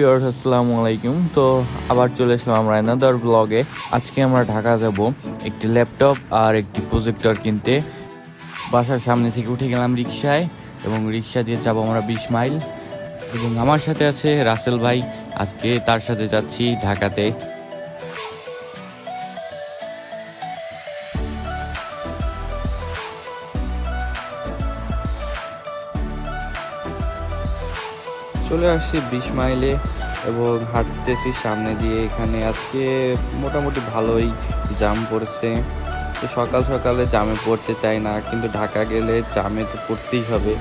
Viewers আসসালামু আলাইকুম। তো আবার চলে আসলাম আমরা অ্যানাদার ব্লগে। আজকে আমরা ঢাকা যাব একটি ল্যাপটপ আর একটি প্রজেক্টর কিনতে। বাসার সামনে থেকে উঠে গেলাম রিক্সায় এবং রিক্সা দিয়ে যাব আমরা 20 মাইল। এবং আমার সাথে আছে রাসেল ভাই, আজকে তার সাথে যাচ্ছি ঢাকাতে। চলে আসছি 20 মাইলে এবং হাঁটতেছি সামনে দিয়ে। এখানে আজকে মোটামুটি ভালোই জ্যাম পড়েছে। তো সকাল সকালে জ্যামে পড়তে চাই না, কিন্তু ঢাকা গেলে জ্যামে তো পড়তেই হবে।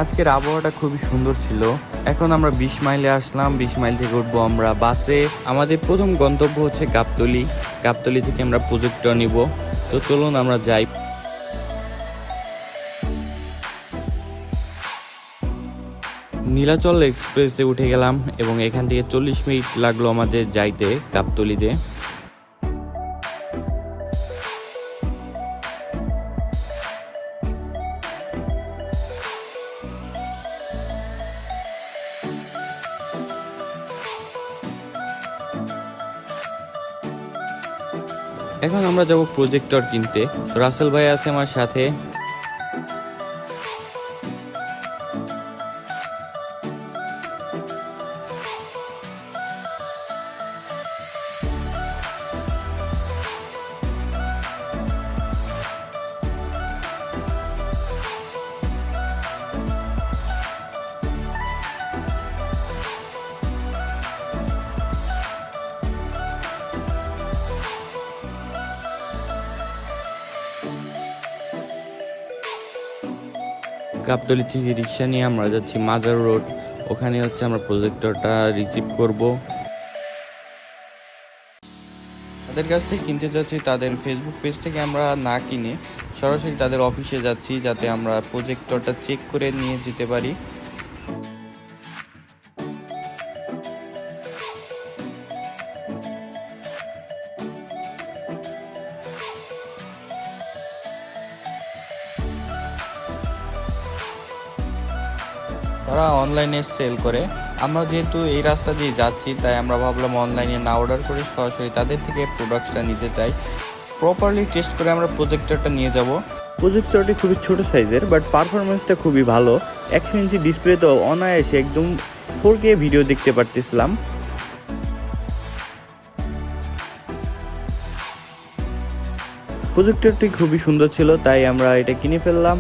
আজকের আবহাওয়াটা খুবই সুন্দর ছিল। এখন আমরা 20 মাইলে আসলাম। 20 মাইল থেকে উঠবো আমরা বাসে। আমাদের প্রথম গন্তব্য হচ্ছে গাবতলী। গাবতলী থেকে আমরা প্রজেক্টর নিব। তো চলুন আমরা যাই। নীলাচল এক্সপ্রেসে উঠে গেলাম এবং এখান থেকে 40 মিনিট লাগলো আমাদের যাইতে গাবতলীতে। এখন আমরা যাব প্রজেক্টর কিনতে। রাসেল ভাই আছে আমার সাথে। গাবতলী থেকে রিক্সা নিয়ে আমরা যাচ্ছি মাজার রোড। ওখানে হচ্ছে আমরা প্রজেক্টরটা রিসিভ করব। তাদের কাছ থেকে কিনতে যাচ্ছি, তাদের ফেসবুক পেজ থেকে আমরা না কিনে সরাসরি তাদের অফিসে যাচ্ছি, যাতে আমরা প্রজেক্টরটা চেক করে নিয়ে যেতে পারি। তারা অনলাইনে সেল করে। আমরা যেহেতু এই রাস্তা দিয়ে যাচ্ছি, তাই আমরা ভাবলাম অনলাইনে না অর্ডার করে সরাসরি তাদের থেকে প্রোডাক্টটা নিতে চাই। প্রপারলি টেস্ট করে আমরা প্রজেক্টরটা নিয়ে যাব। প্রজেক্টরটি খুবই ছোট সাইজের, বাট পারফরমেন্সটা খুবই ভালো। 100 ইঞ্চি ডিসপ্লে তো অনায়াসে একদম 4K ভিডিও দেখতে পারতেছিলাম। প্রজেক্টরটি খুবই সুন্দর ছিল, তাই আমরা এটা কিনে ফেললাম।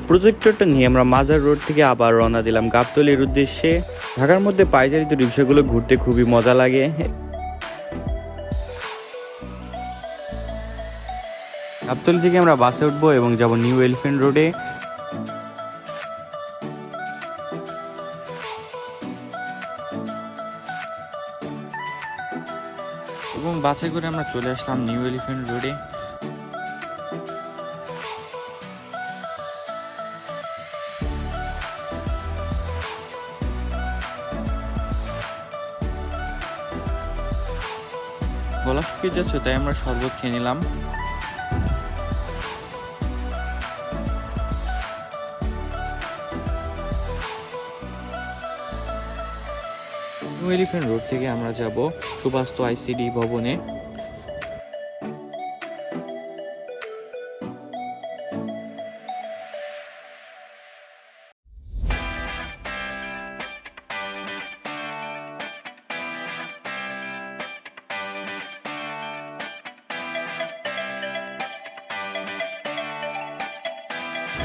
প্রজেক্টরটা নিয়ে আমরা মাজার রোড থেকে আবার রওনা দিলাম গাবতলীর উদ্দেশ্যে। ঢাকার মধ্যে পাইচারিত রিক্সাগুলো ঘুরতে খুবই মজা লাগে। গাবতলী থেকে আমরা বাসে উঠবো এবং যাব নিউ এলিফ্যান্ট রোডে। এবং বাসে করে আমরা চলে আসলাম নিউ এলিফ্যান্ট রোডে। গলা শুকিয়ে যাচ্ছে, তাই আমরা শরবত খেয়ে নিলাম। নিউ এলিফ্যান্ট রোড থেকে আমরা যাব সুবাস্তু আইসিডি ভবনে।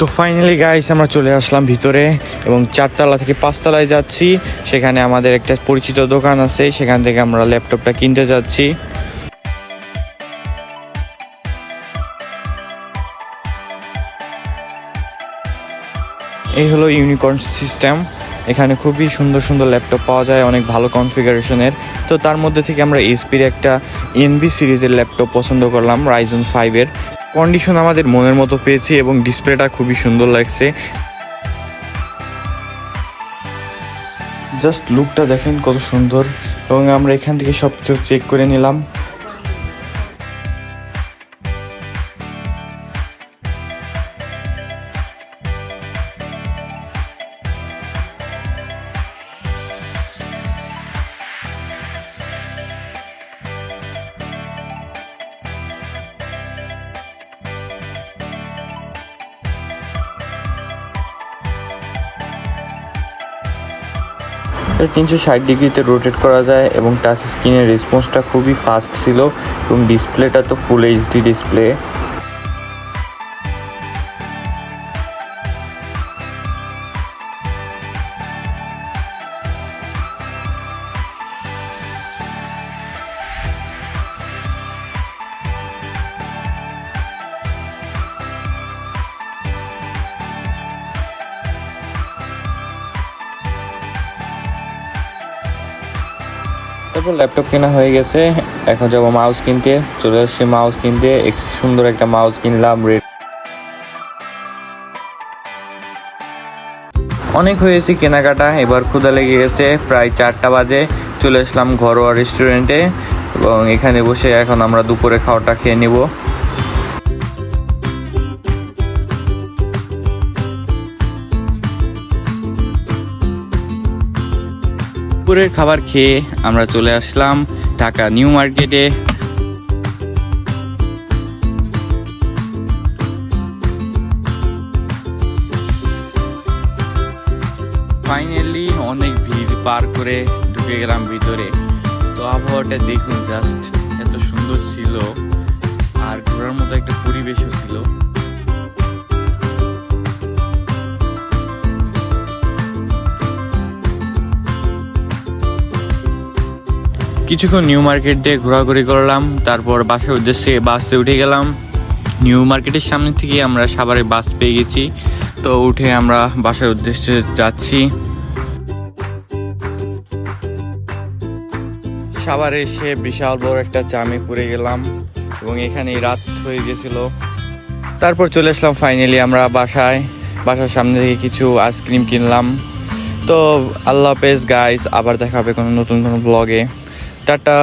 তো ফাইনালি গাইস আমরা চলে আসলাম ভিতরে এবং 4 তলা থেকে 5 তলায় যাচ্ছি। সেখানে আমাদের একটা পরিচিত দোকান আছে, সেখান থেকে আমরা ল্যাপটপটা কিনতে যাচ্ছি। এই হলো ইউনিকর্ন সিস্টেম। এখানে খুবই সুন্দর সুন্দর ল্যাপটপ পাওয়া যায়, অনেক ভালো কনফিগারেশনের। তো তার মধ্যে থেকে আমরা এইচপির একটা এনভি সিরিজের ল্যাপটপ পছন্দ করলাম, রাইজন 5-এর। কন্ডিশন আমাদের মনের মতো পেয়েছি এবং ডিসপ্লেটা খুবই সুন্দর লাগছে। জাস্ট লুকটা দেখেন কত সুন্দর, এবং আমরা এখান থেকে সব কিছু চেক করে নিলাম। এটা 360 ডিগ্রিতে রোটেট করা যায় এবং টাচ স্ক্রিনের রেসপন্সটা খুবই ফাস্ট ছিল, এবং ডিসপ্লেটা তো ফুল এইচডি ডিসপ্লে। তারপর ল্যাপটপ কেনা হয়ে গেছে, এখন যাবো মাউস কিনতে। চলে আসছি মাউস কিনতে, সুন্দর একটা মাউস কিনলাম। অনেক হয়েছে কেনাকাটা, এবার ক্ষুধা লেগে গেছে, প্রায় 4টা বাজে। চলে আসলাম ঘরোয়া রেস্টুরেন্টে, এবং এখানে বসে এখন আমরা দুপুরে খাওয়াটা খেয়ে নেব। দুপুরের খাবার খেয়ে আমরা চলে আসলাম ঢাকা নিউ মার্কেটে। ফাইনালি অনেক ভিড় পার করে ঢুকে গেলাম ভিতরে। তো আবহাওয়াটা দেখুন, জাস্ট এত সুন্দর ছিল, আর ঘোরার মতো একটা পরিবেশও ছিল। কিছুক্ষণ নিউ মার্কেট দিয়ে ঘোরাঘুরি করলাম, তারপর বাসার উদ্দেশ্যে বাসে উঠে গেলাম। নিউ মার্কেটের সামনে থেকে আমরা সাভারে বাস পেয়ে গেছি, তো উঠে আমরা বাসার উদ্দেশ্যে যাচ্ছি। সাভারে এসে বিশাল বড় একটা জামে পড়ে গেলাম, এবং এখানে রাত হয়ে গেছিল। তারপর চলে আসলাম ফাইনালি আমরা বাসার সামনে থেকে কিছু আইসক্রিম কিনলাম। তো আল্লাহ হাফেজ গাইস, আবার দেখা হবে কোনো নতুন কোনো ব্লগে। টাটা।